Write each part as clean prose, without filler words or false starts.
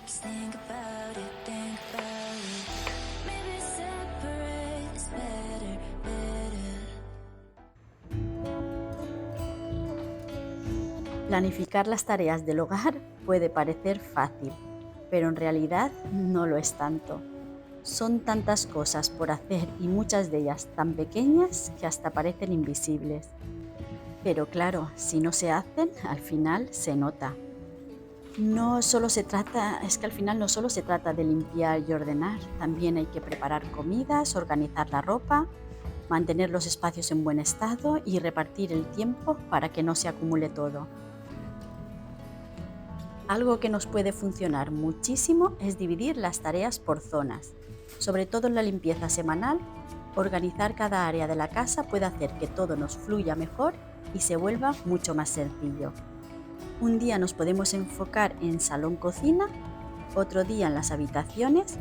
Think about it, think about it. Maybe separate is better, better. Planificar las tareas del hogar puede parecer fácil, pero en realidad no lo es tanto. Son tantas cosas por hacer y muchas de ellas tan pequeñas que hasta parecen invisibles. Pero claro, si no se hacen, al final se nota. Es que al final no solo se trata de limpiar y ordenar, también hay que preparar comidas, organizar la ropa, mantener los espacios en buen estado y repartir el tiempo para que no se acumule todo. Algo que nos puede funcionar muchísimo es dividir las tareas por zonas. Sobre todo en la limpieza semanal, organizar cada área de la casa puede hacer que todo nos fluya mejor y se vuelva mucho más sencillo. Un día nos podemos enfocar en salón-cocina, otro día en las habitaciones.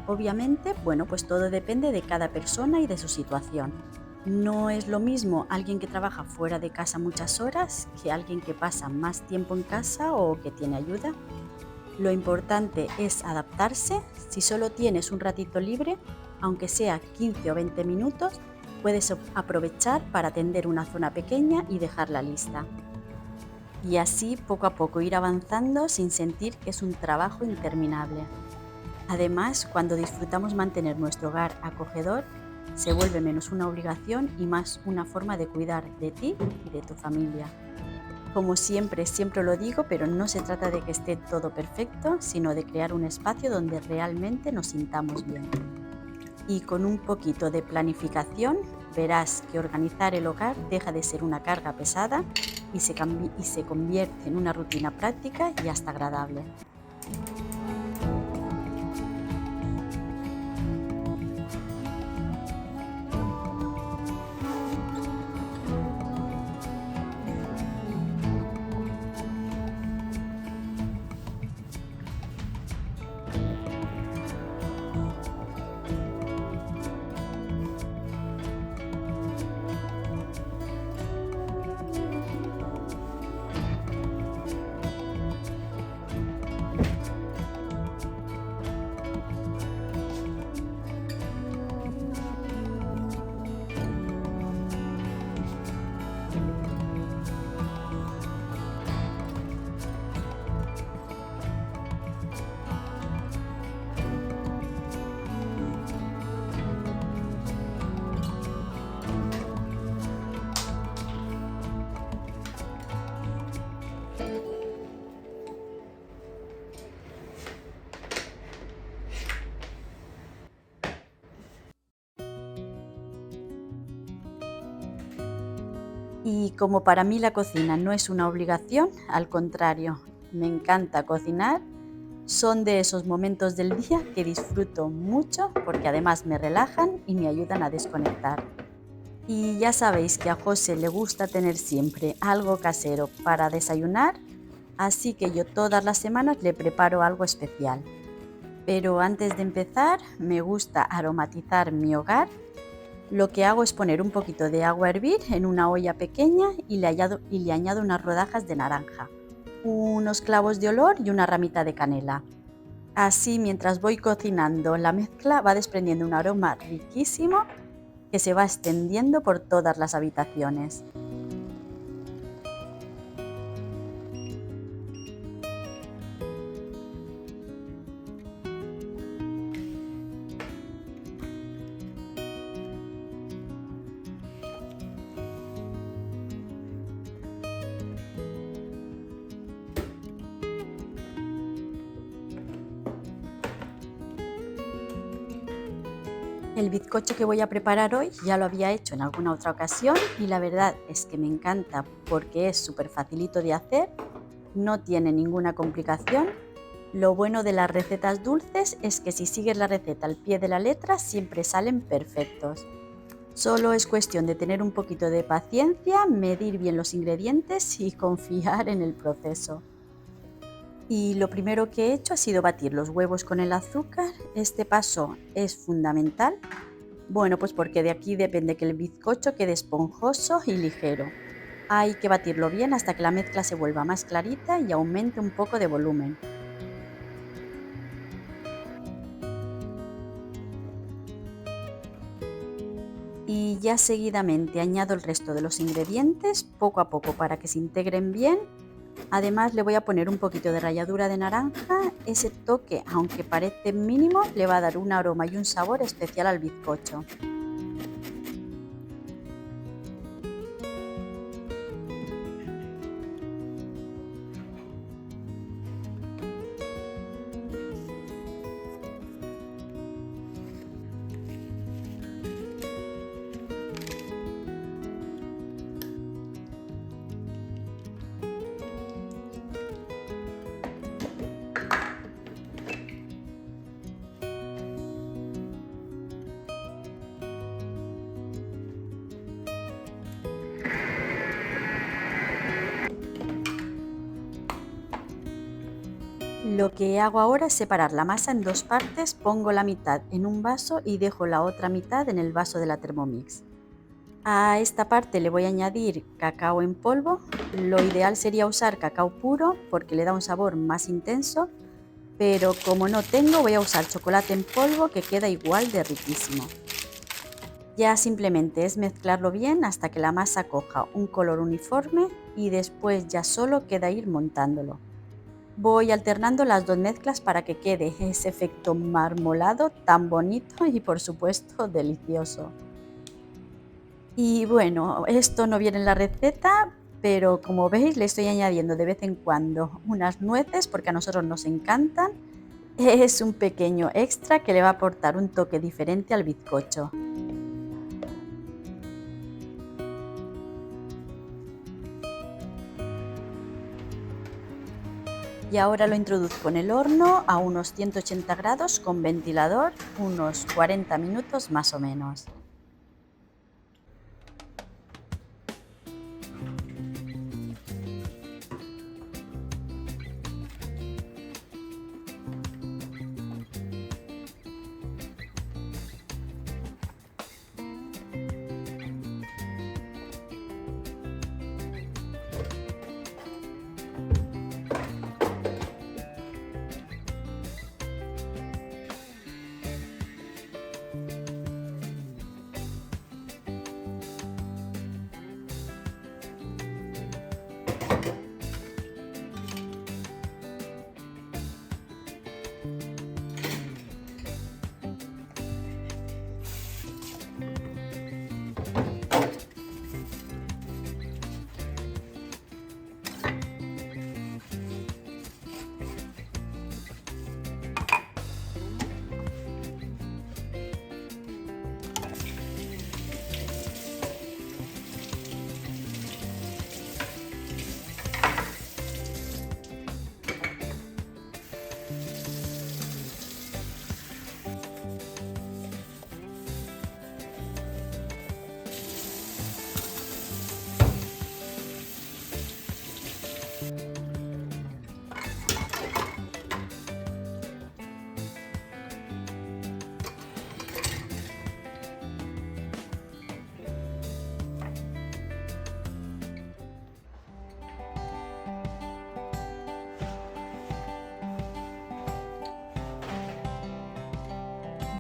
Obviamente, pues todo depende de cada persona y de su situación. No es lo mismo alguien que trabaja fuera de casa muchas horas que alguien que pasa más tiempo en casa o que tiene ayuda. Lo importante es adaptarse. Si solo tienes un ratito libre, aunque sea 15 o 20 minutos, puedes aprovechar para atender una zona pequeña y dejarla lista. Y así poco a poco ir avanzando sin sentir que es un trabajo interminable. Además, cuando disfrutamos mantener nuestro hogar acogedor, se vuelve menos una obligación y más una forma de cuidar de ti y de tu familia. Como siempre lo digo, pero no se trata de que esté todo perfecto, sino de crear un espacio donde realmente nos sintamos bien. Y con un poquito de planificación, verás que organizar el hogar deja de ser una carga pesada y se convierte en una rutina práctica y hasta agradable. Y como para mí la cocina no es una obligación, al contrario, me encanta cocinar, son de esos momentos del día que disfruto mucho porque además me relajan y me ayudan a desconectar. Y ya sabéis que a José le gusta tener siempre algo casero para desayunar, así que yo todas las semanas le preparo algo especial. Pero antes de empezar, me gusta aromatizar mi hogar. Lo que hago es poner un poquito de agua a hervir en una olla pequeña y le añado unas rodajas de naranja, unos clavos de olor y una ramita de canela. Así, mientras voy cocinando, la mezcla va desprendiendo un aroma riquísimo que se va extendiendo por todas las habitaciones. El bizcocho que voy a preparar hoy ya lo había hecho en alguna otra ocasión y la verdad es que me encanta porque es súper facilito de hacer, no tiene ninguna complicación. Lo bueno de las recetas dulces es que si sigues la receta al pie de la letra siempre salen perfectos. Solo es cuestión de tener un poquito de paciencia, medir bien los ingredientes y confiar en el proceso. Y lo primero que he hecho ha sido batir los huevos con el azúcar. Este paso es fundamental. Pues porque de aquí depende que el bizcocho quede esponjoso y ligero. Hay que batirlo bien hasta que la mezcla se vuelva más clarita y aumente un poco de volumen. Y ya seguidamente añado el resto de los ingredientes poco a poco para que se integren bien. Además le voy a poner un poquito de ralladura de naranja. Ese toque, aunque parece mínimo, le va a dar un aroma y un sabor especial al bizcocho. Lo que hago ahora es separar la masa en dos partes, pongo la mitad en un vaso y dejo la otra mitad en el vaso de la Thermomix. A esta parte le voy a añadir cacao en polvo. Lo ideal sería usar cacao puro porque le da un sabor más intenso, pero como no tengo voy a usar chocolate en polvo que queda igual de riquísimo. Ya simplemente es mezclarlo bien hasta que la masa coja un color uniforme y después ya solo queda ir montándolo. Voy alternando las dos mezclas para que quede ese efecto marmolado tan bonito y por supuesto delicioso. Y bueno, esto no viene en la receta, pero como veis le estoy añadiendo de vez en cuando unas nueces porque a nosotros nos encantan. Es un pequeño extra que le va a aportar un toque diferente al bizcocho. Y ahora lo introduzco en el horno a unos 180 grados con ventilador, unos 40 minutos más o menos.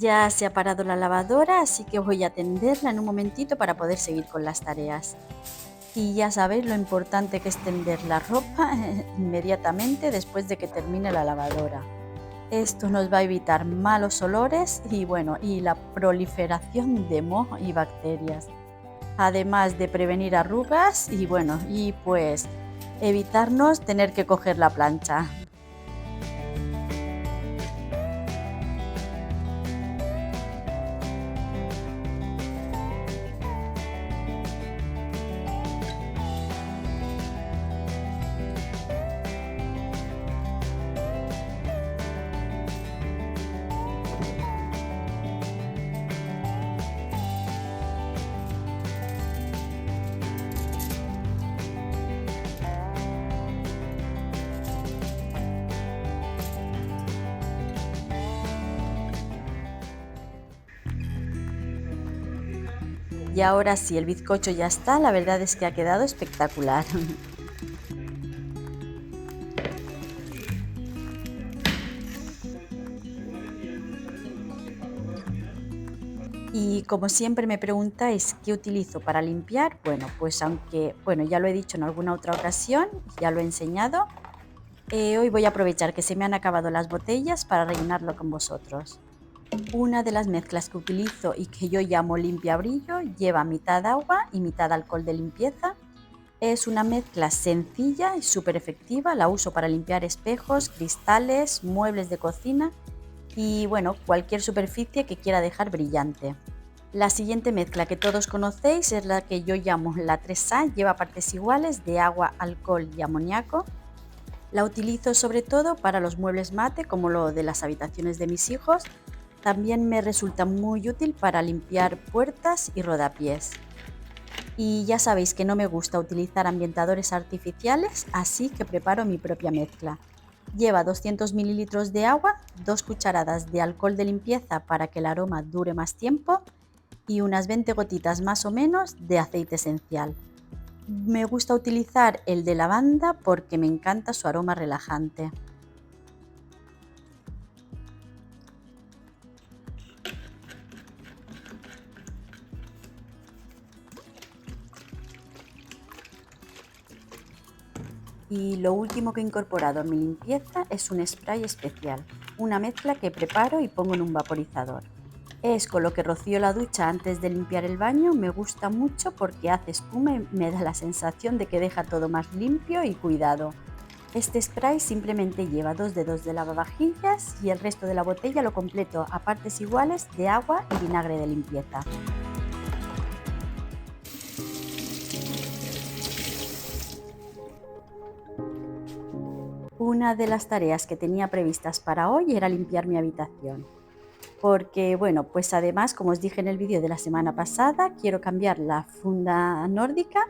Ya se ha parado la lavadora, así que voy a atenderla en un momentito para poder seguir con las tareas. Y ya sabéis lo importante que es tender la ropa inmediatamente después de que termine la lavadora. Esto nos va a evitar malos olores y bueno, y la proliferación de moho y bacterias. Además de prevenir arrugas y bueno, y pues evitarnos tener que coger la plancha. Y ahora sí, el bizcocho ya está, la verdad es que ha quedado espectacular. Y como siempre me preguntáis qué utilizo para limpiar, bueno, pues aunque, bueno, ya lo he dicho en alguna otra ocasión, ya lo he enseñado, hoy voy a aprovechar que se me han acabado las botellas para rellenarlo con vosotros. Una de las mezclas que utilizo y que yo llamo limpia brillo lleva mitad agua y mitad alcohol de limpieza. Es una mezcla sencilla y súper efectiva, la uso para limpiar espejos, cristales, muebles de cocina y bueno, cualquier superficie que quiera dejar brillante. La siguiente mezcla que todos conocéis es la que yo llamo la 3A, lleva partes iguales de agua, alcohol y amoníaco. La utilizo sobre todo para los muebles mate como lo de las habitaciones de mis hijos. También me resulta muy útil para limpiar puertas y rodapiés. Y ya sabéis que no me gusta utilizar ambientadores artificiales, así que preparo mi propia mezcla. Lleva 200 mililitros de agua, 2 cucharadas de alcohol de limpieza para que el aroma dure más tiempo y unas 20 gotitas más o menos de aceite esencial. Me gusta utilizar el de lavanda porque me encanta su aroma relajante. Y lo último que he incorporado en mi limpieza es un spray especial, una mezcla que preparo y pongo en un vaporizador. Es con lo que rocío la ducha antes de limpiar el baño, me gusta mucho porque hace espuma y me da la sensación de que deja todo más limpio y cuidado. Este spray simplemente lleva 2 dedos de lavavajillas y el resto de la botella lo completo a partes iguales de agua y vinagre de limpieza. Una de las tareas que tenía previstas para hoy era limpiar mi habitación. Porque, bueno, pues además, como os dije en el vídeo de la semana pasada, quiero cambiar la funda nórdica.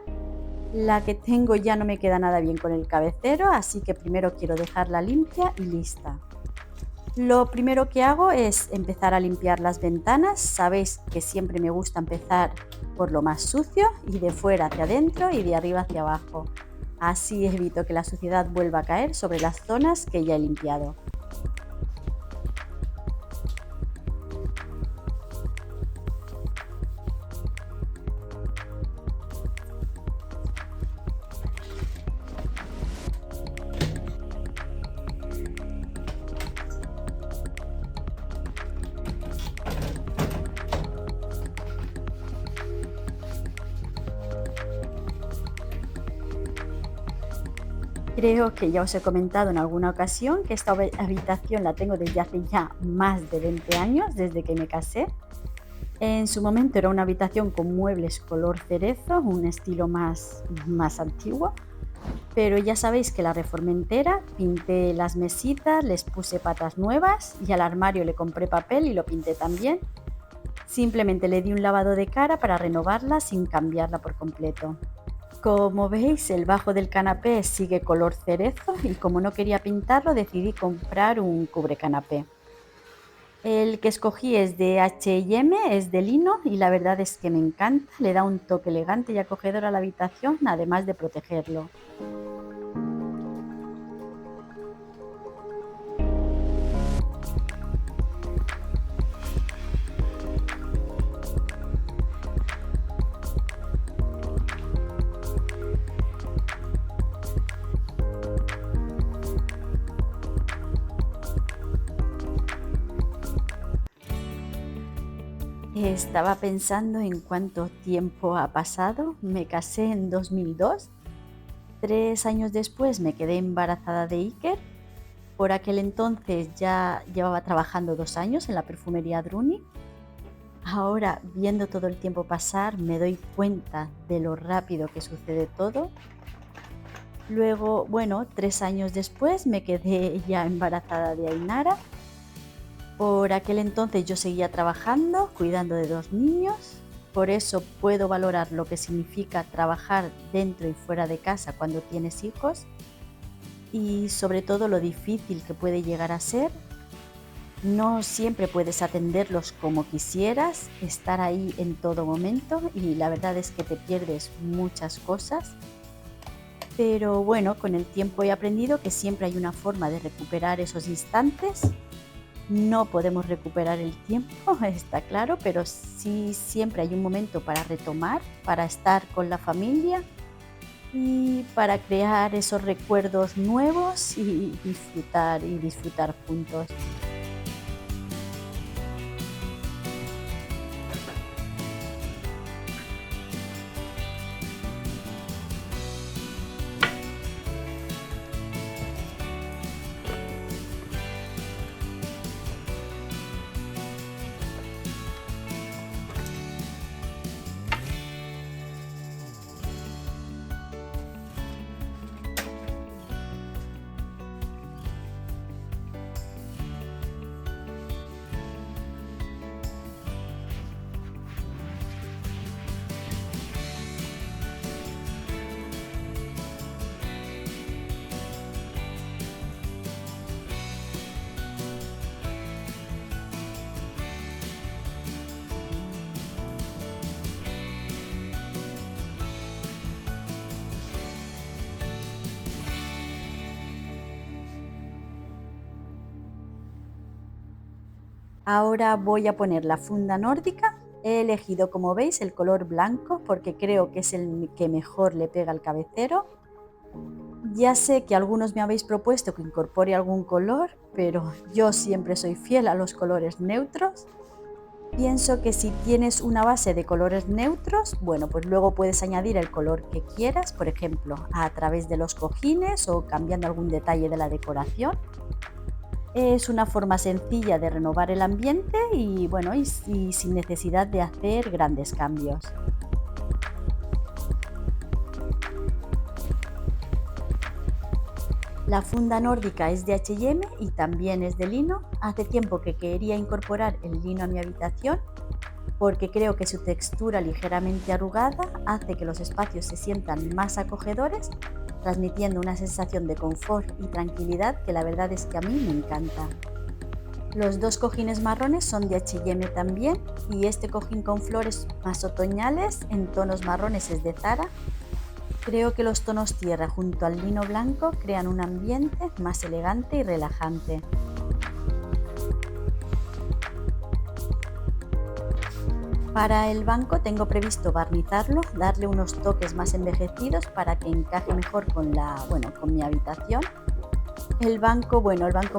La que tengo ya no me queda nada bien con el cabecero, así que primero quiero dejarla limpia y lista. Lo primero que hago es empezar a limpiar las ventanas. Sabéis que siempre me gusta empezar por lo más sucio y de fuera hacia adentro y de arriba hacia abajo. Así evito que la suciedad vuelva a caer sobre las zonas que ya he limpiado. Creo que ya os he comentado en alguna ocasión que esta habitación la tengo desde hace ya más de 20 años, desde que me casé. En su momento era una habitación con muebles color cerezo, un estilo más antiguo, pero ya sabéis que la reformé entera, pinté las mesitas, les puse patas nuevas y al armario le compré papel y lo pinté también. Simplemente le di un lavado de cara para renovarla sin cambiarla por completo. Como veis, el bajo del canapé sigue color cerezo y como no quería pintarlo decidí comprar un cubrecanapé. El que escogí es de H&M, es de lino y la verdad es que me encanta, le da un toque elegante y acogedor a la habitación, además de protegerlo. Estaba pensando en cuánto tiempo ha pasado. Me casé en 2002. 3 años después me quedé embarazada de Iker. Por aquel entonces ya llevaba trabajando 2 años en la perfumería Druni. Ahora, viendo todo el tiempo pasar, me doy cuenta de lo rápido que sucede todo. Luego, bueno, 3 años después me quedé ya embarazada de Ainara. Por aquel entonces yo seguía trabajando, cuidando de 2 niños. Por eso puedo valorar lo que significa trabajar dentro y fuera de casa cuando tienes hijos. Y sobre todo lo difícil que puede llegar a ser. No siempre puedes atenderlos como quisieras, estar ahí en todo momento y la verdad es que te pierdes muchas cosas. Pero bueno, con el tiempo he aprendido que siempre hay una forma de recuperar esos instantes No podemos recuperar el tiempo, está claro, pero sí siempre hay un momento para retomar, para estar con la familia y para crear esos recuerdos nuevos y disfrutar juntos. Ahora voy a poner la funda nórdica. He elegido, como veis, el color blanco porque creo que es el que mejor le pega al cabecero. Ya sé que algunos me habéis propuesto que incorpore algún color, pero yo siempre soy fiel a los colores neutros. Pienso que si tienes una base de colores neutros, bueno, pues luego puedes añadir el color que quieras, por ejemplo, a través de los cojines o cambiando algún detalle de la decoración. Es una forma sencilla de renovar el ambiente y bueno, y sin necesidad de hacer grandes cambios. La funda nórdica es de H&M y también es de lino. Hace tiempo que quería incorporar el lino a mi habitación porque creo que su textura ligeramente arrugada hace que los espacios se sientan más acogedores, transmitiendo una sensación de confort y tranquilidad que la verdad es que a mí me encanta. Los dos cojines marrones son de H&M también y este cojín con flores más otoñales en tonos marrones es de Zara. Creo que los tonos tierra junto al lino blanco crean un ambiente más elegante y relajante. Para el banco tengo previsto barnizarlo, darle unos toques más envejecidos para que encaje mejor con mi habitación. El banco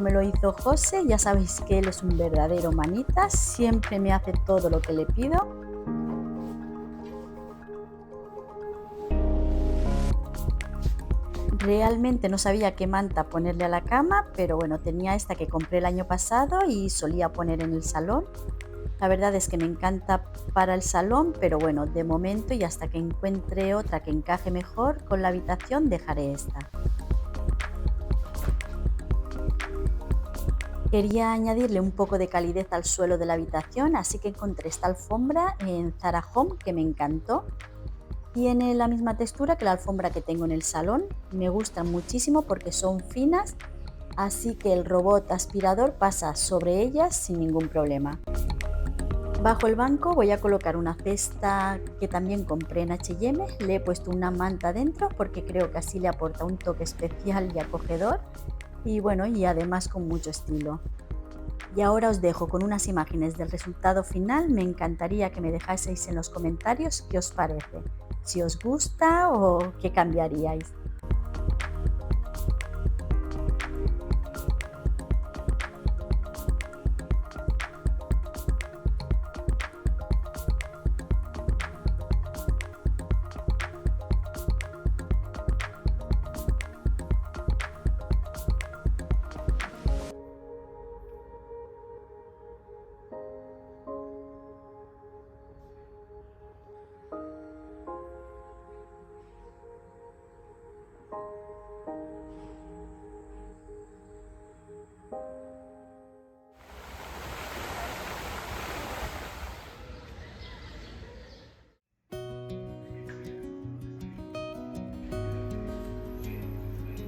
me lo hizo José, ya sabéis que él es un verdadero manitas, siempre me hace todo lo que le pido. Realmente no sabía qué manta ponerle a la cama, pero bueno, tenía esta que compré el año pasado y solía poner en el salón. La verdad es que me encanta para el salón, pero bueno, de momento y hasta que encuentre otra que encaje mejor con la habitación, dejaré esta. Quería añadirle un poco de calidez al suelo de la habitación, así que encontré esta alfombra en Zara Home que me encantó. Tiene la misma textura que la alfombra que tengo en el salón. Me gustan muchísimo porque son finas, así que el robot aspirador pasa sobre ellas sin ningún problema. Bajo el banco voy a colocar una cesta que también compré en H&M. Le he puesto una manta dentro porque creo que así le aporta un toque especial y acogedor y bueno, y además con mucho estilo. Y ahora os dejo con unas imágenes del resultado final. Me encantaría que me dejaseis en los comentarios qué os parece, si os gusta o qué cambiaríais.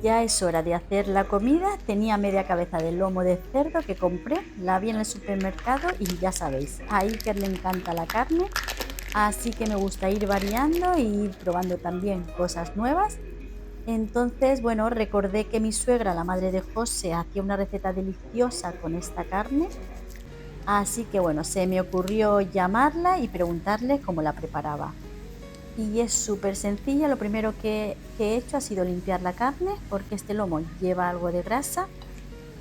Ya es hora de hacer la comida. Tenía media cabeza de lomo de cerdo que compré, la vi en el supermercado y ya sabéis, a Iker le encanta la carne, así que me gusta ir variando e ir probando también cosas nuevas. Entonces, bueno, recordé que mi suegra, la madre de José, hacía una receta deliciosa con esta carne, así que bueno, se me ocurrió llamarla y preguntarle cómo la preparaba. Y es súper sencilla, lo primero que he hecho ha sido limpiar la carne porque este lomo lleva algo de grasa,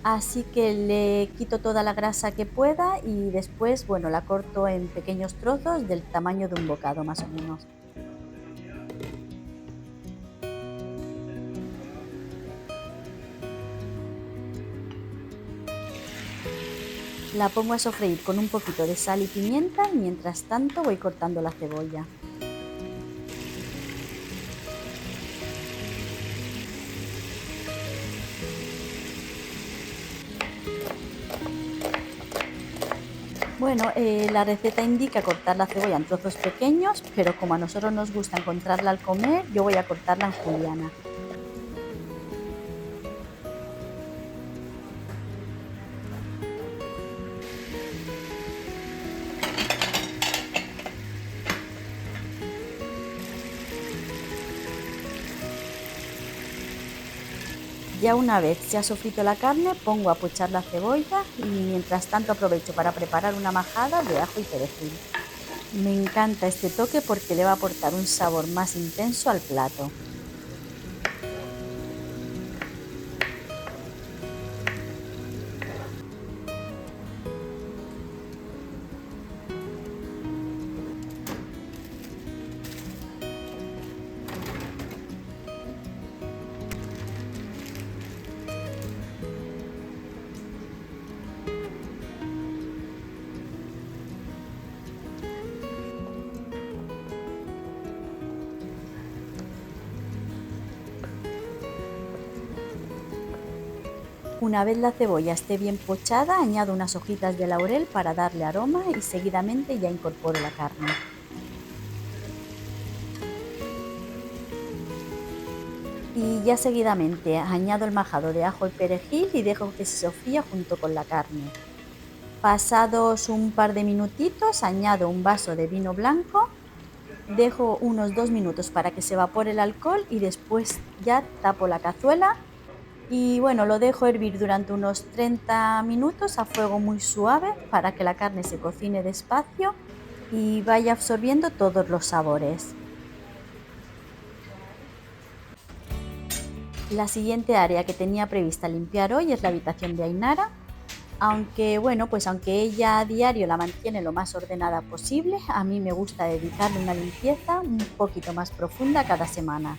así que le quito toda la grasa que pueda y después, bueno, la corto en pequeños trozos del tamaño de un bocado más o menos. La pongo a sofreír con un poquito de sal y pimienta y mientras tanto voy cortando la cebolla. Bueno, la receta indica cortar la cebolla en trozos pequeños, pero como a nosotros nos gusta encontrarla al comer, yo voy a cortarla en juliana. Ya una vez se ha sofrito la carne, pongo a pochar la cebolla y mientras tanto aprovecho para preparar una majada de ajo y perejil. Me encanta este toque porque le va a aportar un sabor más intenso al plato. Una vez la cebolla esté bien pochada, añado unas hojitas de laurel para darle aroma y seguidamente ya incorporo la carne. Y ya seguidamente añado el majado de ajo y perejil y dejo que se sofría junto con la carne. Pasados un par de minutitos, añado un vaso de vino blanco, dejo unos 2 minutos para que se evapore el alcohol y después ya tapo la cazuela y bueno, lo dejo hervir durante unos 30 minutos a fuego muy suave para que la carne se cocine despacio y vaya absorbiendo todos los sabores. La siguiente área que tenía prevista limpiar hoy es la habitación de Ainara, aunque bueno, pues aunque ella a diario la mantiene lo más ordenada posible, a mí me gusta dedicarle una limpieza un poquito más profunda cada semana.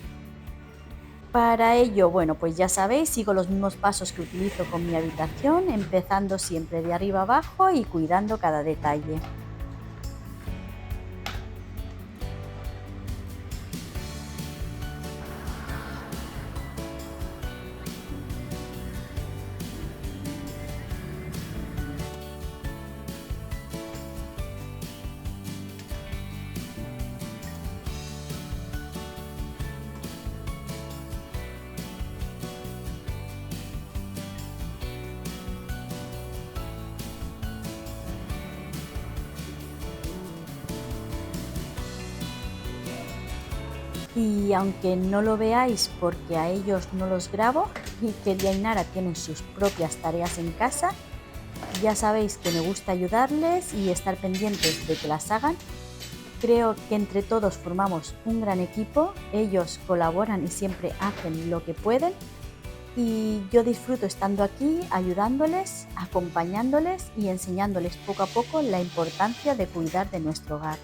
Para ello, bueno, pues ya sabéis, sigo los mismos pasos que utilizo con mi habitación, empezando siempre de arriba abajo y cuidando cada detalle. Y aunque no lo veáis porque a ellos no los grabo y que Lia y Nara tienen sus propias tareas en casa, ya sabéis que me gusta ayudarles y estar pendientes de que las hagan. Creo que entre todos formamos un gran equipo, ellos colaboran y siempre hacen lo que pueden y yo disfruto estando aquí ayudándoles, acompañándoles y enseñándoles poco a poco la importancia de cuidar de nuestro hogar.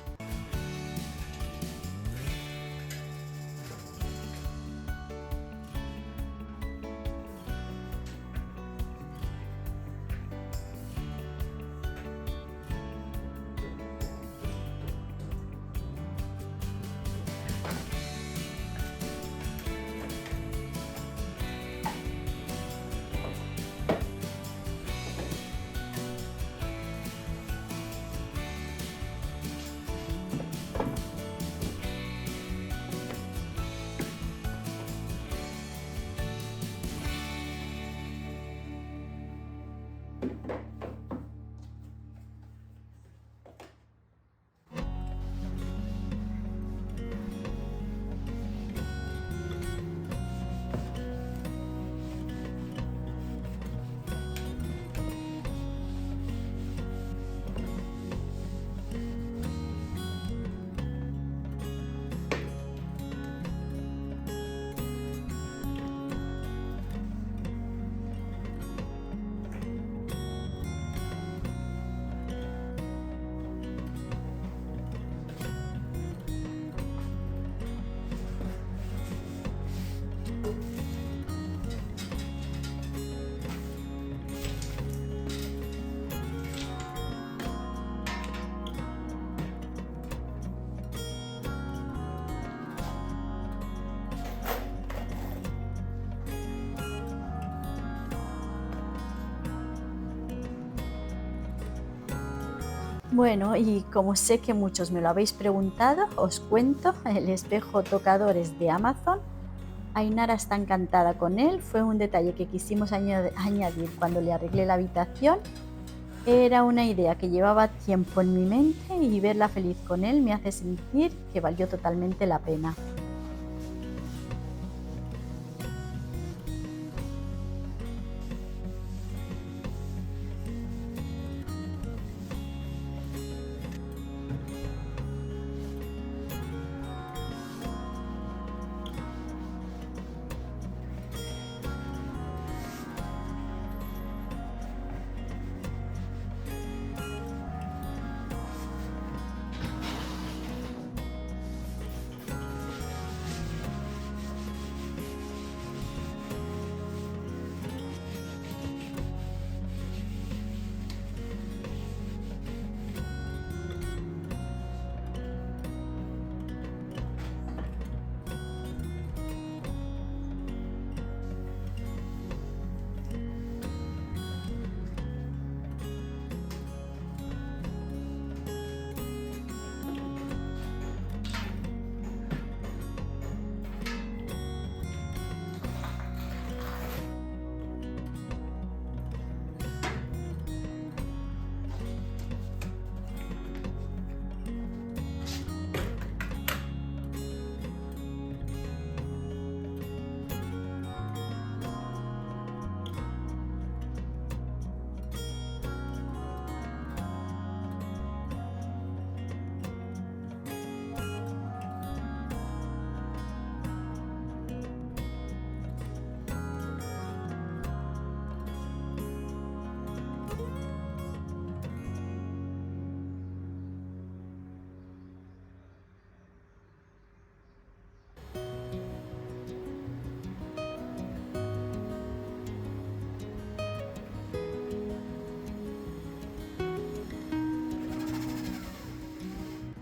Bueno, y como sé que muchos me lo habéis preguntado, os cuento, el espejo tocador es de Amazon. Ainara está encantada con él, fue un detalle que quisimos añadir cuando le arreglé la habitación. Era una idea que llevaba tiempo en mi mente y verla feliz con él me hace sentir que valió totalmente la pena.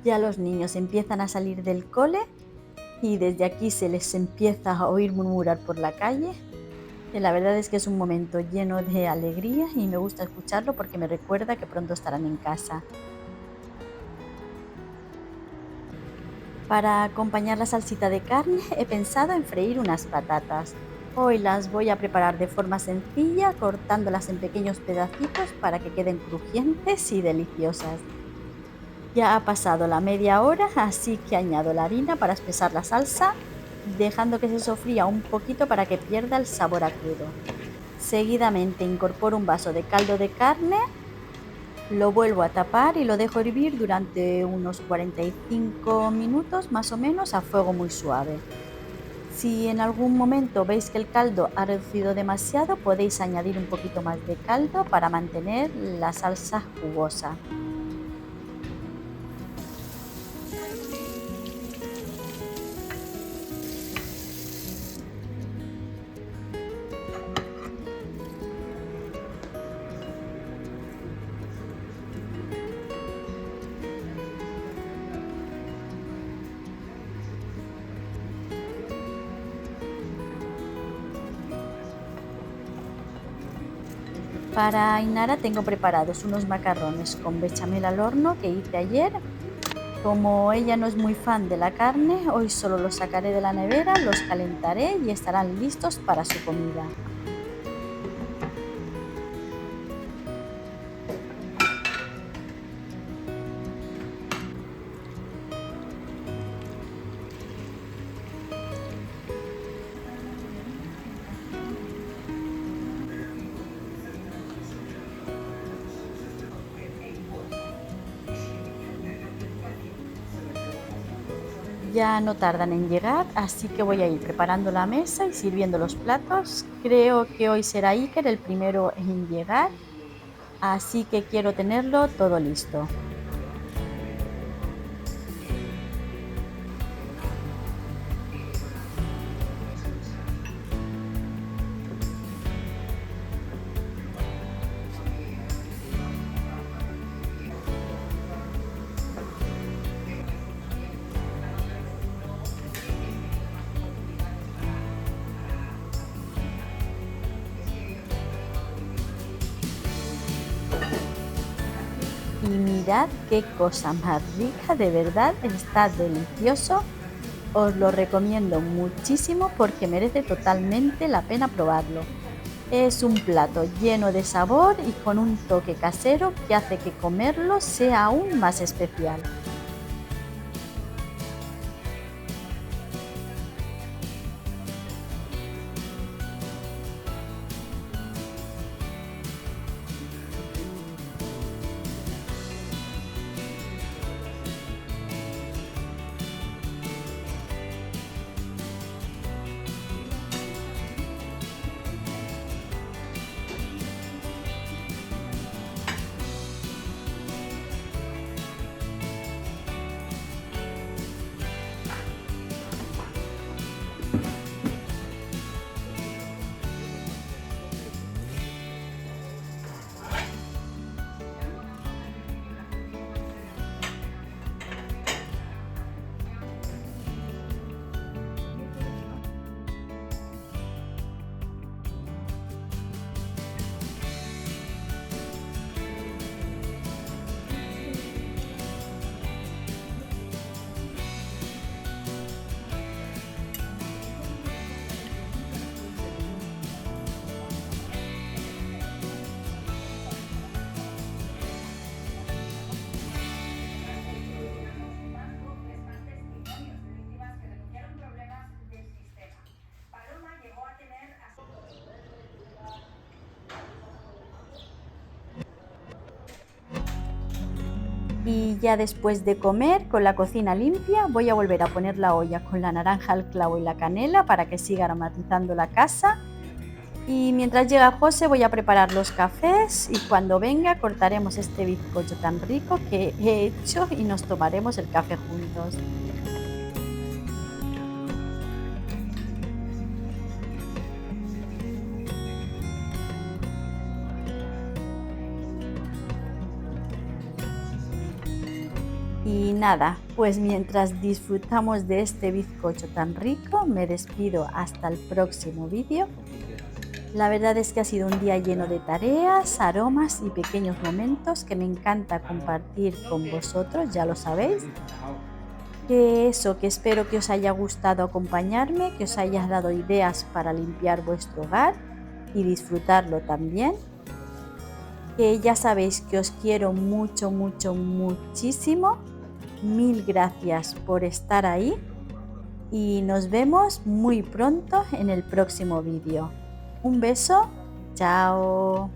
Ya los niños empiezan a salir del cole y desde aquí se les empieza a oír murmurar por la calle. La verdad es que es un momento lleno de alegría y me gusta escucharlo porque me recuerda que pronto estarán en casa. Para acompañar la salsita de carne he pensado en freír unas patatas. Hoy las voy a preparar de forma sencilla, cortándolas en pequeños pedacitos para que queden crujientes y deliciosas. Ya ha pasado la media hora, así que añado la harina para espesar la salsa, dejando que se sofría un poquito para que pierda el sabor a crudo. Seguidamente incorporo un vaso de caldo de carne, lo vuelvo a tapar y lo dejo hervir durante unos 45 minutos más o menos a fuego muy suave. Si en algún momento veis que el caldo ha reducido demasiado, podéis añadir un poquito más de caldo para mantener la salsa jugosa. Para Ainara tengo preparados unos macarrones con bechamel al horno que hice ayer. Como ella no es muy fan de la carne, hoy solo los sacaré de la nevera, los calentaré y estarán listos para su comida. Ya no tardan en llegar, así que voy a ir preparando la mesa y sirviendo los platos. Creo que hoy será Iker el primero en llegar, así que quiero tenerlo todo listo. mirad qué cosa más rica, de verdad, está delicioso. Os lo recomiendo muchísimo porque merece totalmente la pena probarlo. Es un plato lleno de sabor y con un toque casero que hace que comerlo sea aún más especial. Y ya después de comer, con la cocina limpia, voy a volver a poner la olla con la naranja al clavo y la canela para que siga aromatizando la casa. Y mientras llega José voy a preparar los cafés y cuando venga cortaremos este bizcocho tan rico que he hecho y nos tomaremos el café juntos. Y nada, pues mientras disfrutamos de este bizcocho tan rico, me despido hasta el próximo vídeo. La verdad es que ha sido un día lleno de tareas, aromas y pequeños momentos que me encanta compartir con vosotros, ya lo sabéis. Que espero que os haya gustado acompañarme, que os haya dado ideas para limpiar vuestro hogar y disfrutarlo también. Que ya sabéis que os quiero mucho, mucho, muchísimo. Mil gracias por estar ahí y nos vemos muy pronto en el próximo vídeo. Un beso, chao.